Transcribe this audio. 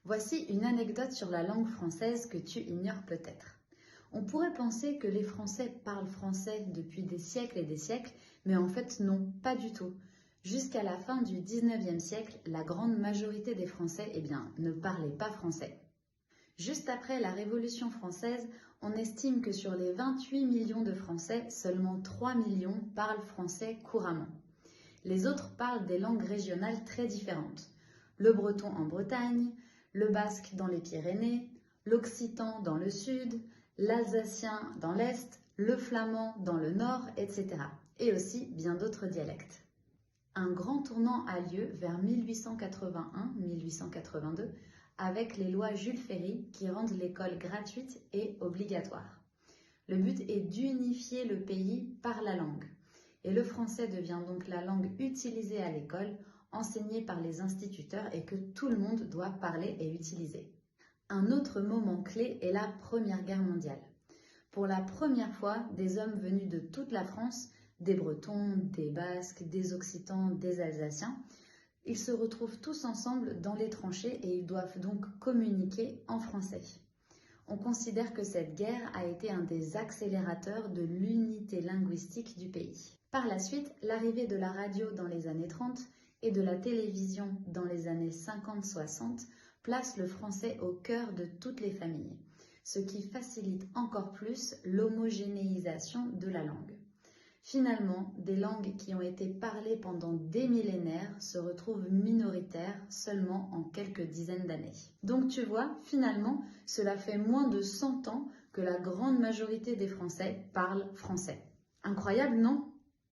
Voici une anecdote sur la langue française que tu ignores peut-être. On pourrait penser que les Français parlent français depuis des siècles et des siècles, mais en fait non, pas du tout. Jusqu'à la fin du 19e siècle, la grande majorité des Français ne parlaient pas français. Juste après la Révolution française, on estime que sur les 28 millions de Français, seulement 3 millions parlent français couramment. Les autres parlent des langues régionales très différentes. Le breton en Bretagne, le basque dans les Pyrénées, l'occitan dans le sud, l'alsacien dans l'est, le flamand dans le nord, etc. Et aussi bien d'autres dialectes. Un grand tournant a lieu vers 1881-1882 avec les lois Jules Ferry qui rendent l'école gratuite et obligatoire. Le but est d'unifier le pays par la langue. Et le français devient donc la langue utilisée à l'école, enseignée par les instituteurs et que tout le monde doit parler et utiliser. Un autre moment clé est la Première Guerre mondiale. Pour la première fois, des hommes venus de toute la France, des Bretons, des Basques, des Occitans, des Alsaciens, ils se retrouvent tous ensemble dans les tranchées et ils doivent donc communiquer en français. On considère que cette guerre a été un des accélérateurs de l'unité linguistique du pays. Par la suite, l'arrivée de la radio dans les années 30 et de la télévision dans les années 50-60 place le français au cœur de toutes les familles, ce qui facilite encore plus l'homogénéisation de la langue. Finalement, des langues qui ont été parlées pendant des millénaires se retrouvent minoritaires seulement en quelques dizaines d'années. Donc tu vois, finalement, cela fait moins de 100 ans que la grande majorité des Français parlent français. Incroyable, non ?